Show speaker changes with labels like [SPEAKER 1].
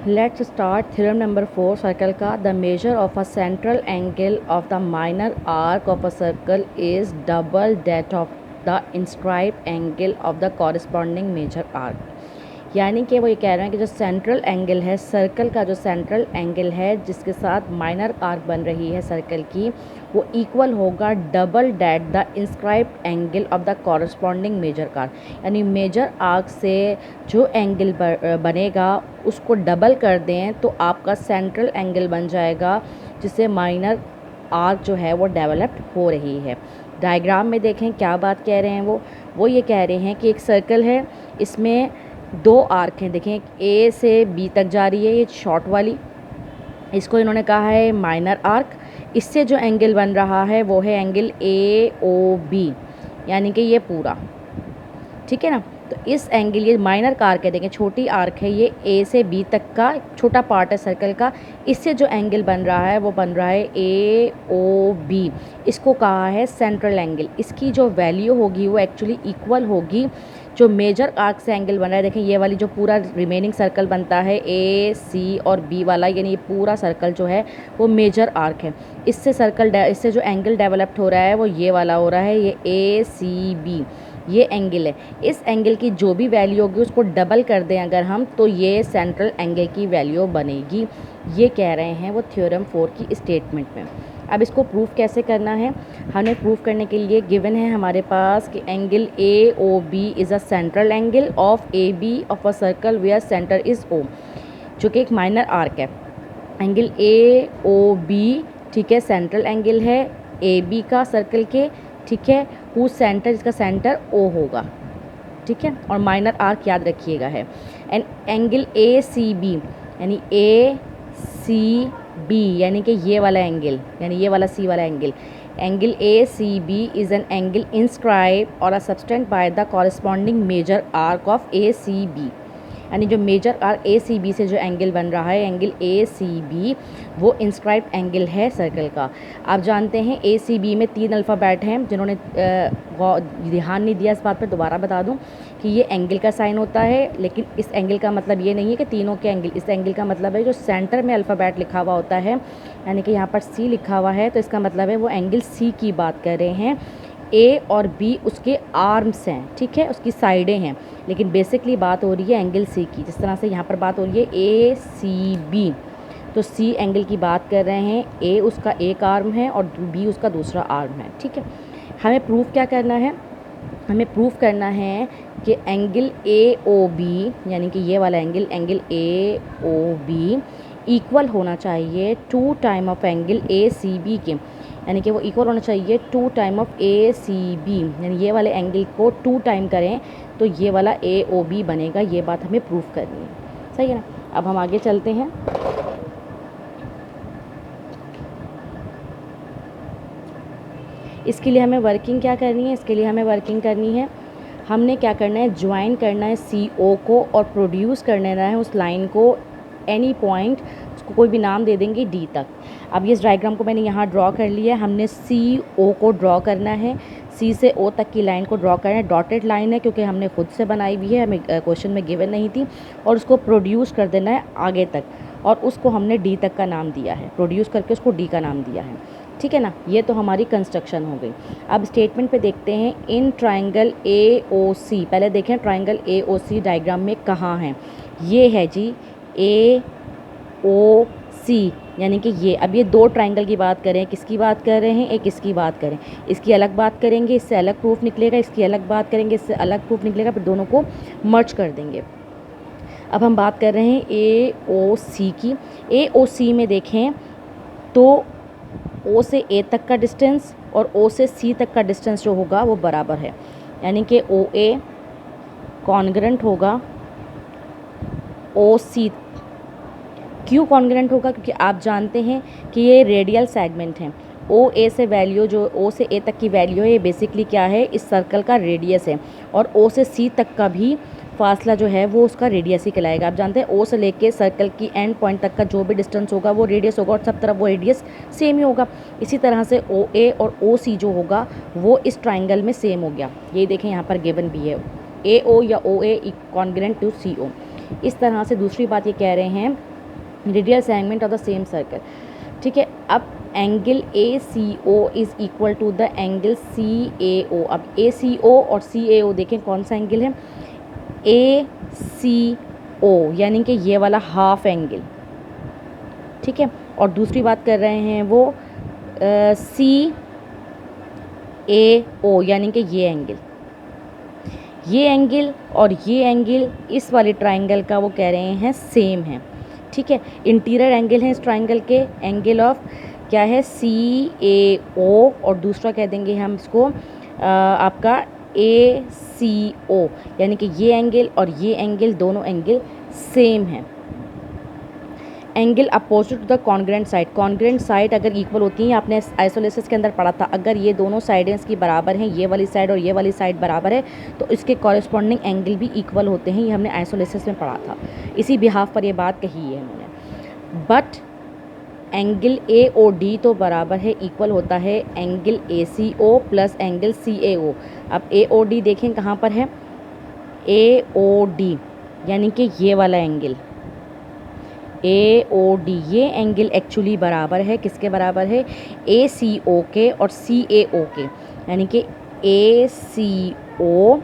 [SPEAKER 1] Let's start theorem number 4 circle का। The measure of a central angle of the minor arc of a circle is double that of the inscribed angle of the corresponding major arc. यानी कि वो ये कह रहे हैं कि जो सेंट्रल एंगल है सर्कल का, जो सेंट्रल एंगल है जिसके साथ माइनर आर्क बन रही है सर्कल की, वो इक्वल होगा double that the inscribed angle of the corresponding major arc. यानी मेजर आर्क से जो एंगल बनेगा उसको डबल कर दें तो आपका सेंट्रल एंगल बन जाएगा जिससे माइनर आर्क जो है वो डेवलप्ड हो रही है। डायग्राम में देखें क्या बात कह रहे हैं वो ये कह रहे हैं कि एक सर्कल है, इसमें दो आर्क हैं। देखें ए से बी तक जा रही है ये शॉर्ट वाली, इसको इन्होंने कहा है माइनर आर्क। इससे जो एंगल बन रहा है वो है एंगल ए ओ बी, यानी कि ये पूरा, ठीक है ना। तो इस एंगल, ये माइनर का आर्क है, देखें छोटी आर्क है, ये ए से बी तक का छोटा पार्ट है सर्कल का। इससे जो एंगल बन रहा है वो बन रहा है ए ओ बी, इसको कहा है सेंट्रल एंगल। इसकी जो वैल्यू होगी वो एक्चुअली इक्वल होगी जो मेजर आर्क से एंगल बन रहा है। देखें ये वाली जो पूरा रिमेनिंग सर्कल बनता है ए सी और बी वाला, यानी ये पूरा सर्कल जो है वो मेजर आर्क है। इससे जो एंगल डेवलप्ड हो रहा है वो ये वाला हो रहा है, ये ए सी बी, ये एंगल है। इस एंगल की जो भी वैल्यू होगी उसको डबल कर दें अगर हम, तो ये सेंट्रल एंगल की वैल्यू बनेगी। ये कह रहे हैं वो थ्योरम 4 की स्टेटमेंट में। अब इसको प्रूफ कैसे करना है, हमें प्रूफ करने के लिए गिवन है हमारे पास कि angle A O B is a central angle of A B of a circle where centre is O, जो कि एक माइनर आर्क है। एंगल ए ओ बी, ठीक है, सेंट्रल एंगल है ए बी का सर्कल के, ठीक है, हु सेंटर, इसका सेंटर ओ होगा, ठीक है, और माइनर आर्क याद रखिएगा है। And angle A C B, यानी ए सी बी, यानी कि ये वाला एंगल, यानी ये वाला सी वाला angle, angle A C B is an angle inscribe और a subtended by the corresponding major arc of A C B. यानी जो major arc A C B से जो एंगल बन रहा है एंगल ए सी बी, वो इंस्क्राइब्ड एंगल है सर्कल का। आप जानते हैं ए सी बी में 3 अल्फ़ाबेट हैं, जिन्होंने ध्यान नहीं दिया इस बात पर दोबारा बता दूं कि ये एंगल का साइन होता है, लेकिन इस एंगल का मतलब ये नहीं है कि तीनों के एंगल। इस एंगल का मतलब है जो सेंटर में अल्फ़ाबेट लिखा हुआ होता है, यानी कि यहाँ पर सी लिखा हुआ है तो इसका मतलब है वो एंगल सी की बात कर रहे हैं। ए और बी उसके आर्म्स हैं, ठीक है, उसकी साइडें हैं, लेकिन बेसिकली बात हो रही है एंगल सी की। जिस तरह से यहाँ पर बात हो रही है ए सी बी, तो सी एंगल की बात कर रहे हैं, ए उसका एक आर्म है और बी उसका दूसरा आर्म है, ठीक है। हमें प्रूफ क्या करना है, हमें प्रूफ करना है कि एंगल ए ओ बी, यानी कि ये वाला angle, angle A O B equal होना चाहिए 2 time of angle A C B के, यानी कि वो इक्वल होना चाहिए 2 time of A C B, यानी ये वाले एंगल को 2 टाइम करें तो ये वाला ए ओ बी बनेगा। ये बात हमें प्रूफ करनी है, सही है ना। अब हम आगे चलते हैं। इसके लिए हमें वर्किंग क्या करनी है, इसके लिए हमें वर्किंग करनी है, हमने क्या करना है, ज्वाइन करना है सी ओ को और प्रोड्यूस करने है उस लाइन को एनी पॉइंट, उसको कोई भी नाम दे देंगे डी तक। अब ये इस डायग्राम को मैंने यहाँ ड्रॉ कर लिया है, हमने सी ओ को ड्रॉ करना है, सी से ओ तक की लाइन को ड्रॉ करना है। डॉटेड लाइन है क्योंकि हमने खुद से बनाई हुई है, हमें क्वेश्चन में गिवन नहीं थी, और उसको प्रोड्यूस कर देना है आगे तक, और उसको हमने डी तक का नाम दिया है, प्रोड्यूस करके उसको डी का नाम दिया है, ठीक है ना। ये तो हमारी कंस्ट्रक्शन हो गई। अब स्टेटमेंट पे देखते हैं, इन ट्राइंगल ए ओ सी, पहले देखें triangle A O C diagram में कहाँ है, ये है जी ए ओ सी, यानी कि ये। अब ये 2 ट्राइंगल की बात करें, किसकी बात कर रहे हैं, एक इसकी बात करें, इसकी अलग बात करेंगे, इससे अलग प्रूफ निकलेगा, इसकी अलग बात करेंगे, इससे अलग प्रूफ निकलेगा, फिर दोनों को मर्ज कर देंगे। अब हम बात कर रहे हैं ए ओ सी की। ए ओ सी में देखें तो ओ से ए तक का डिस्टेंस और ओ से सी तक का डिस्टेंस जो होगा वो बराबर है, यानी कि ओ ए कॉन्ग्रेंट होगा ओ सी। क्यों कॉन्ग्रेंट होगा, क्योंकि आप जानते हैं कि ये रेडियल सेगमेंट हैं। ओ ए से वैल्यू, जो ओ से ए तक की वैल्यू है, ये बेसिकली क्या है, इस सर्कल का रेडियस है, और ओ से सी तक का भी फासला जो है वो उसका रेडियस ही कहलाएगा। आप जानते हैं ओ से लेके सर्कल की एंड पॉइंट तक का जो भी डिस्टेंस होगा वो रेडियस होगा, और सब तरफ वो रेडियस सेम ही होगा। इसी तरह से ओ ए और ओ सी जो होगा वो इस ट्राइंगल में सेम हो गया। ये देखें यहाँ पर गिवन भी है, ए ओ या ओ ए कॉन्ग्रेंट टू सी ओ। इस तरह से दूसरी बात ये कह रहे हैं radial segment of the same circle, ठीक है। अब angle ACO is equal to the angle CAO। अब ACO और CAO देखें कौन सा एंगल है, ACO यानी कि ये वाला हाफ एंगल, ठीक है। और दूसरी बात कर रहे हैं वो CAO यानी कि ये एंगल और ये एंगल इस वाले ट्राइंगल का वो कह रहे हैं सेम है, ठीक है। इंटीरियर एंगल है इस ट्राइंगल के, एंगल ऑफ क्या है CAO, और दूसरा कह देंगे हम इसको आपका ACO यानी कि ये एंगल और ये एंगल दोनों एंगल सेम हैं। Angle opposite to the congruent side, congruent side अगर इक्वल होती हैं, आपने आइसोलेसिस के अंदर पढ़ा था, अगर ये दोनों साइडें इसकी बराबर हैं, ये वाली साइड और ये वाली साइड बराबर है, तो इसके कॉरेस्पॉन्डिंग एंगल भी इक्वल होते हैं। ये हमने आइसोलेसिस में पढ़ा था, इसी बिहाफ पर ये बात कही है हमने। बट एंगल AOD तो बराबर है, इक्वल होता है angle ACO plus angle CAO। अब AOD देखें कहाँ पर है, AOD यानी कि ये वाला एंगल AOD, ये एंगल एक्चुअली बराबर है, किसके बराबर है, ACO के और CAO के, यानी कि ACO